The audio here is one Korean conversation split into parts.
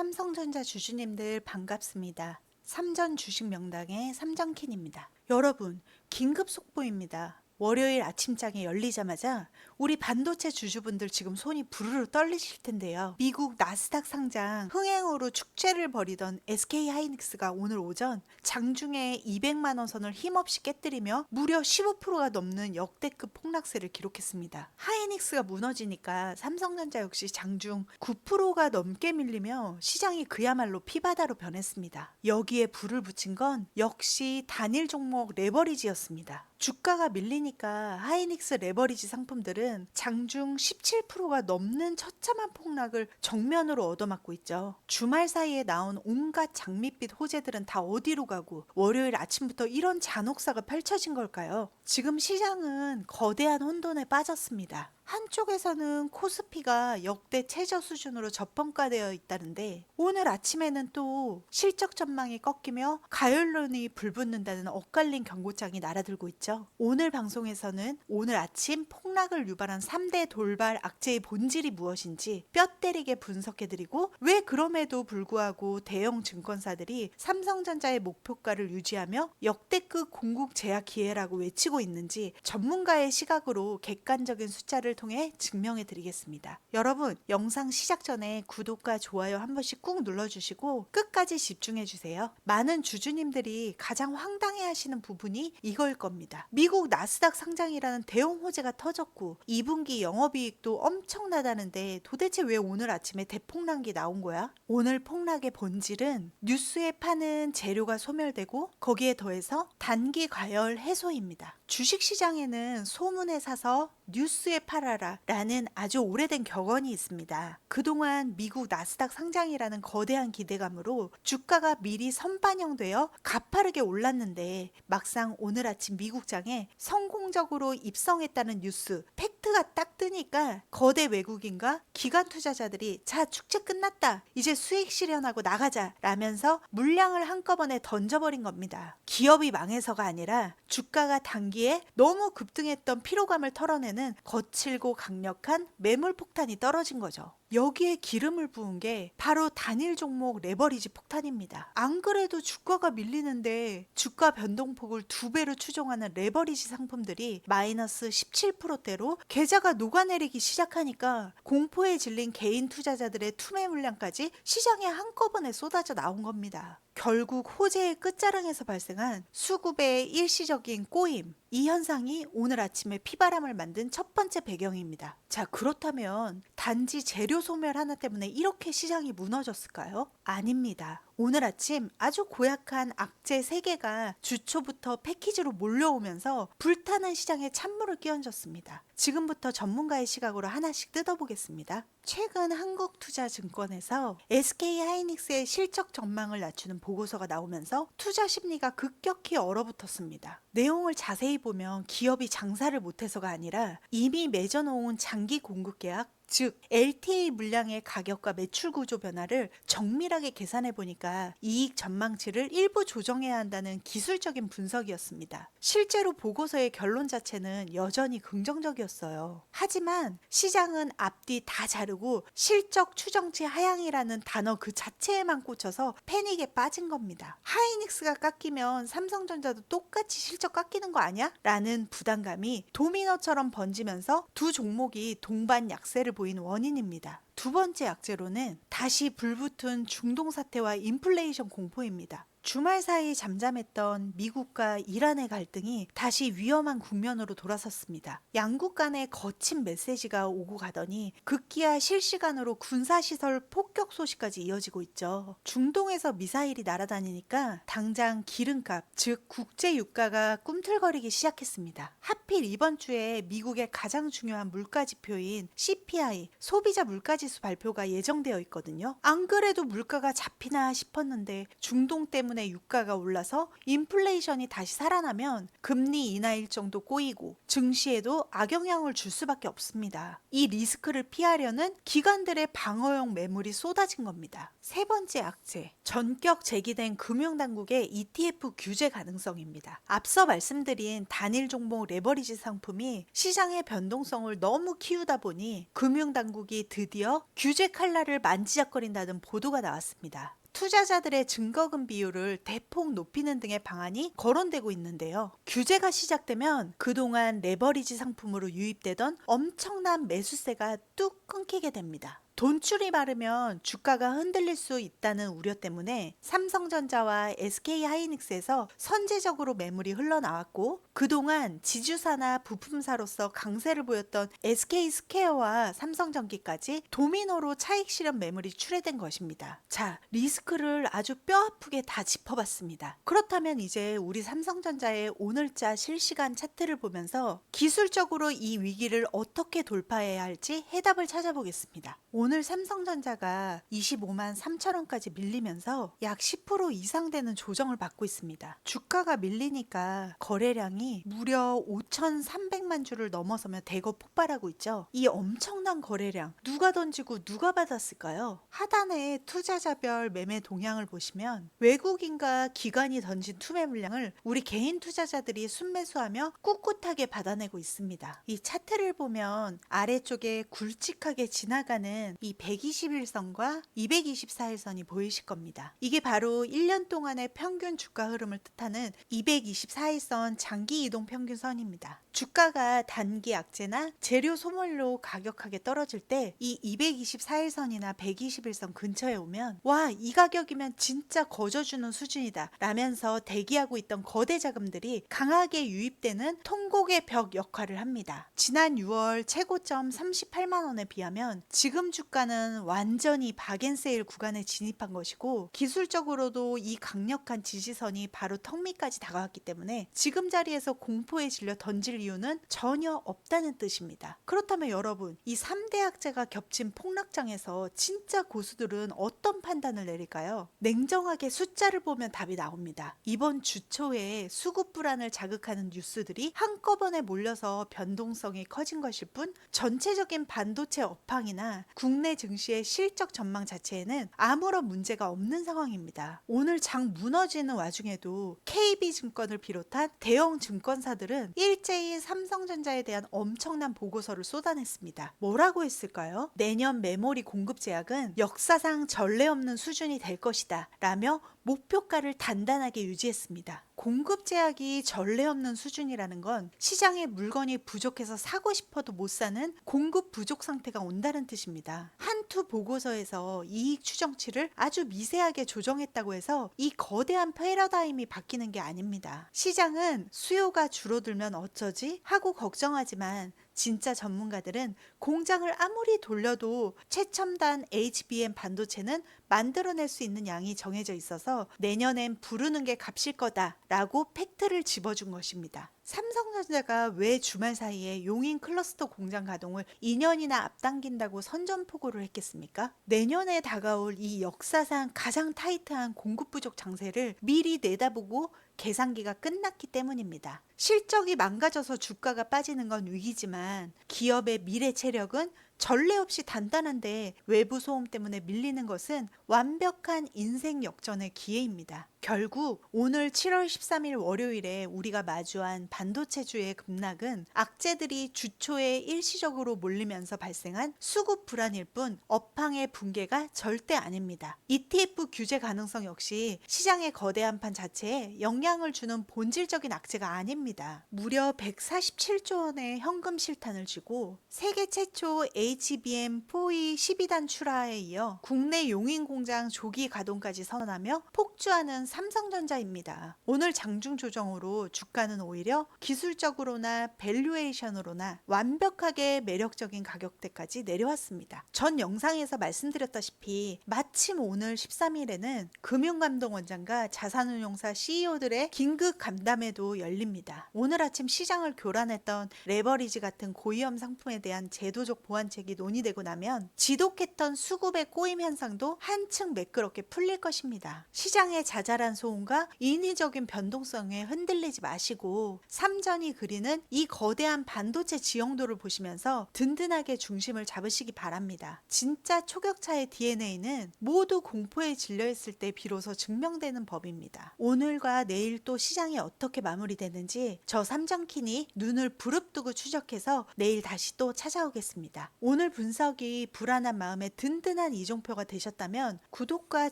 삼성전자 주주님들 반갑습니다. 삼전 주식 명당의 삼전캔입니다. 여러분, 긴급 속보입니다. 월요일 아침장에 열리자마자 우리 반도체 주주분들 지금 손이 부르르 떨리실 텐데요. 미국 나스닥 상장 흥행으로 축제를 벌이던 SK하이닉스가 오늘 오전 장중에 200만 원 선을 힘없이 깨뜨리며 무려 15%가 넘는 역대급 폭락세를 기록했습니다. 하이닉스가 무너지니까 삼성전자 역시 장중 9%가 넘게 밀리며 시장이 그야말로 피바다로 변했습니다. 여기에 불을 붙인 건 역시 단일 종목 레버리지였습니다. 주가가 밀리니까 하이닉스 레버리지 상품들은 장중 17%가 넘는 처참한 폭락을 정면으로 얻어맞고 있죠. 주말 사이에 나온 온갖 장밋빛 호재들은 다 어디로 가고 월요일 아침부터 이런 잔혹사가 펼쳐진 걸까요? 지금 시장은 거대한 혼돈에 빠졌습니다. 한쪽에서는 코스피가 역대 최저 수준으로 저평가되어 있다는데 오늘 아침에는 또 실적 전망이 꺾이며 가열론이 불붙는다는 엇갈린 경고장이 날아들고 있죠. 오늘 방송에서는 오늘 아침 폭락을 유발한 3대 돌발 악재의 본질이 무엇인지 뼈 때리게 분석해드리고 왜 그럼에도 불구하고 대형 증권사들이 삼성전자의 목표가를 유지하며 역대급 공급 제약 기회라고 외치고 있는지 전문가의 시각으로 객관적인 숫자를 통해 증명해 드리겠습니다. 여러분, 영상 시작 전에 구독과 좋아요 한 번씩 꾹 눌러주시고 끝까지 집중해 주세요. 많은 주주님들이 가장 황당해 하시는 부분이 이걸 겁니다. 미국 나스닥 상장이라는 대형 호재가 터졌고 2분기 영업이익도 엄청나다는데 도대체 왜 오늘 아침에 대폭락이 나온 거야? 오늘 폭락의 본질은 뉴스에 파는 재료가 소멸되고 거기에 더해서 단기 과열 해소입니다. 주식시장에는 소문에 사서 뉴스에 팔아라 라는 아주 오래된 격언이 있습니다. 그동안 미국 나스닥 상장이라는 거대한 기대감으로 주가가 미리 선반영되어 가파르게 올랐는데 막상 오늘 아침 미국장에 성공적으로 입성했다는 뉴스 팩트가 딱 뜨니까 거대 외국인과 기관 투자자들이 자 축제 끝났다 이제 수익 실현하고 나가자 라면서 물량을 한꺼번에 던져버린 겁니다. 기업이 망해서가 아니라 주가가 단기에 너무 급등했던 피로감을 털어내는 거칠고 강력한 매물 폭탄이 떨어진 거죠. 여기에 기름을 부은 게 바로 단일 종목 레버리지 폭탄입니다. 안 그래도 주가가 밀리는데 주가 변동폭을 2배로 추종하는 레버리지 상품들이 마이너스 17%대로 계좌가 녹아내리기 시작하니까 공포에 질린 개인 투자자들의 투매 물량까지 시장에 한꺼번에 쏟아져 나온 겁니다. 결국 호재의 끝자락에서 발생한 수급의 일시적인 꼬임, 이 현상이 오늘 아침에 피바람을 만든 첫 번째 배경입니다. 자, 그렇다면 단지 재료 소멸 하나 때문에 이렇게 시장이 무너졌을까요? 아닙니다. 오늘 아침 아주 고약한 악재 3개가 주초부터 패키지로 몰려오면서 불타는 시장에 찬물을 끼얹었습니다. 지금부터 전문가의 시각으로 하나씩 뜯어보겠습니다. 최근 한국투자증권에서 SK하이닉스의 실적 전망을 낮추는 보고서가 나오면서 투자 심리가 급격히 얼어붙었습니다. 내용을 자세히 보면 기업이 장사를 못해서가 아니라 이미 맺어놓은 장기 공급 계약, 즉 LTA 물량의 가격과 매출 구조 변화를 정밀하게 계산해 보니까 이익 전망치를 일부 조정해야 한다는 기술적인 분석이었습니다. 실제로 보고서의 결론 자체는 여전히 긍정적이었어요. 하지만 시장은 앞뒤 다 자르고 실적 추정치 하향이라는 단어 그 자체에만 꽂혀서 패닉에 빠진 겁니다. 하이닉스가 깎이면 삼성전자도 똑같이 실적 깎이는 거 아니야? 라는 부담감이 도미노처럼 번지면서 두 종목이 동반 약세를 보인 원인입니다. 두 번째 악재로는 다시 불붙은 중동 사태와 인플레이션 공포입니다. 주말 사이 잠잠했던 미국과 이란의 갈등이 다시 위험한 국면으로 돌아섰습니다. 양국 간의 거친 메시지가 오고 가더니 급기야 실시간으로 군사시설 폭격 소식까지 이어지고 있죠. 중동에서 미사일이 날아다니니까 당장 기름값, 즉 국제 유가가 꿈틀거리기 시작했습니다. 하필 이번 주에 미국의 가장 중요한 물가 지표인 CPI, 소비자 물가지수 발표가 예정되어 있거든요. 안 그래도 물가가 잡히나 싶었는데 중동 때문에 때문에 유가가 올라서 인플레이션이 다시 살아나면 금리 인하 일정도 꼬이고 증시에도 악영향을 줄 수밖에 없습니다. 이 리스크를 피하려는 기관들의 방어용 매물이 쏟아진 겁니다. 세 번째 악재, 전격 제기된 금융당국의 ETF 규제 가능성입니다. 앞서 말씀드린 단일 종목 레버리지 상품이 시장의 변동성을 너무 키우다 보니 금융당국이 드디어 규제 칼날을 만지작거린다는 보도가 나왔습니다. 투자자들의 증거금 비율을 대폭 높이는 등의 방안이 거론되고 있는데요. 규제가 시작되면 그동안 레버리지 상품으로 유입되던 엄청난 매수세가 뚝 끊기게 됩니다. 돈줄이 마르면 주가가 흔들릴 수 있다는 우려 때문에 삼성전자와 SK하이닉스에서 선제적으로 매물이 흘러나왔고, 그동안 지주사나 부품사로서 강세를 보였던 SK스퀘어와 삼성전기까지 도미노로 차익 실현 매물이 출회된 것입니다. 자, 리스크를 아주 뼈아프게 다 짚어봤습니다. 그렇다면 이제 우리 삼성전자의 오늘자 실시간 차트를 보면서 기술적으로 이 위기를 어떻게 돌파해야 할지 해답을 찾아보겠습니다. 오늘 삼성전자가 25만 3천 원까지 밀리면서 약 10% 이상 되는 조정을 받고 있습니다. 주가가 밀리니까 거래량이 무려 5,300만 주를 넘어서며 대거 폭발하고 있죠. 이 엄청난 거래량 누가 던지고 누가 받았을까요? 하단에 투자자별 매매 동향을 보시면 외국인과 기관이 던진 투매 물량을 우리 개인 투자자들이 순매수하며 꿋꿋하게 받아내고 있습니다. 이 차트를 보면 아래쪽에 굵직하게 지나가는 이 121선과 224일선이 보이실 겁니다. 이게 바로 1년 동안의 평균 주가 흐름을 뜻하는 224일선 장기 이동 평균선입니다. 주가가 단기 악재나 재료 소멸로 가격하게 떨어질 때 이 224일선이나 121선 근처에 오면 와, 이 가격이면 진짜 거저주는 수준이다 라면서 대기하고 있던 거대 자금들이 강하게 유입되는 통곡의 벽 역할을 합니다. 지난 6월 최고점 38만 원에 비하면 지금 주가는 완전히 박앤세일 구간에 진입한 것이고, 기술적으로도 이 강력한 지지선이 바로 턱 밑까지 다가왔기 때문에 지금 자리에서 공포에 질려 던질 이유는 전혀 없다는 뜻입니다. 그렇다면 여러분, 이 3대 악재가 겹친 폭락장에서 진짜 고수들은 어떤 판단을 내릴까요? 냉정하게 숫자를 보면 답이 나옵니다. 이번 주 초에 수급 불안을 자극하는 뉴스들이 한꺼번에 몰려서 변동성이 커진 것일 뿐, 전체적인 반도체 업황이나 국내 증시의 실적 전망 자체에는 아무런 문제가 없는 상황입니다. 오늘 장 무너지는 와중에도 KB증권을 비롯한 대형 증권사들은 일제히 삼성전자에 대한 엄청난 보고서를 쏟아냈습니다. 뭐라고 했을까요? 내년 메모리 공급 제약은 역사상 전례 없는 수준이 될 것이다 라며 목표가를 단단하게 유지했습니다. 공급 제약이 전례 없는 수준이라는 건 시장에 물건이 부족해서 사고 싶어도 못 사는 공급 부족 상태가 온다는 뜻입니다. 한투 보고서에서 이익 추정치를 아주 미세하게 조정했다고 해서 이 거대한 패러다임이 바뀌는 게 아닙니다. 시장은 수요가 줄어들면 어쩌지 하고 걱정하지만 진짜 전문가들은 공장을 아무리 돌려도 최첨단 HBM 반도체는 만들어낼 수 있는 양이 정해져 있어서 내년엔 부르는 게 값일 거다라고 팩트를 집어준 것입니다. 삼성전자가 왜 주말 사이에 용인 클러스터 공장 가동을 2년이나 앞당긴다고 선전포고를 했겠습니까? 내년에 다가올 이 역사상 가장 타이트한 공급 부족 장세를 미리 내다보고 계산기가 끝났기 때문입니다. 실적이 망가져서 주가가 빠지는 건 위기지만 기업의 미래 체력은 전례 없이 단단한데 외부 소음 때문에 밀리는 것은 완벽한 인생 역전의 기회입니다. 결국 오늘 7월 13일 월요일에 우리가 마주한 반도체주의 급락은 악재들이 주초에 일시적으로 몰리면서 발생한 수급 불안일 뿐 업황의 붕괴가 절대 아닙니다. ETF 규제 가능성 역시 시장의 거대한 판 자체에 영향을 주는 본질적인 악재가 아닙니다. 무려 147조 원의 현금 실탄을 쥐고 세계 최초 HBM4E 12단 출하에 이어 국내 용인 공장 조기 가동까지 선언하며 폭주하는 삼성전자입니다. 오늘 장중 조정으로 주가는 오히려 기술적으로나 밸류에이션으로나 완벽하게 매력적인 가격대까지 내려왔습니다. 전 영상에서 말씀드렸다시피 마침 오늘 13일에는 금융감독원장과 자산운용사 CEO들의 긴급 간담회도 열립니다. 오늘 아침 시장을 교란했던 레버리지 같은 고위험 상품에 대한 제도적 보완책 정책이 논의되고 나면 지독했던 수급의 꼬임 현상도 한층 매끄럽게 풀릴 것입니다. 시장의 자잘한 소음과 인위적인 변동성에 흔들리지 마시고 삼전이 그리는 이 거대한 반도체 지형도를 보시면서 든든하게 중심을 잡으시기 바랍니다. 진짜 초격차의 DNA는 모두 공포에 질려 있을 때 비로소 증명되는 법입니다. 오늘과 내일 또 시장이 어떻게 마무리되는지 저 삼전킨이 눈을 부릅뜨고 추적해서 내일 다시 또 찾아오겠습니다. 오늘 분석이 불안한 마음에 든든한 이종표가 되셨다면 구독과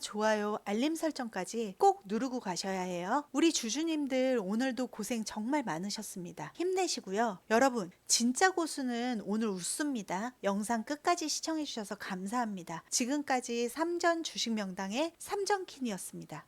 좋아요, 알림 설정까지 꼭 누르고 가셔야 해요. 우리 주주님들 오늘도 고생 정말 많으셨습니다. 힘내시고요. 여러분, 진짜 고수는 오늘 웃습니다. 영상 끝까지 시청해주셔서 감사합니다. 지금까지 삼전 주식 명당의 삼전킨이었습니다.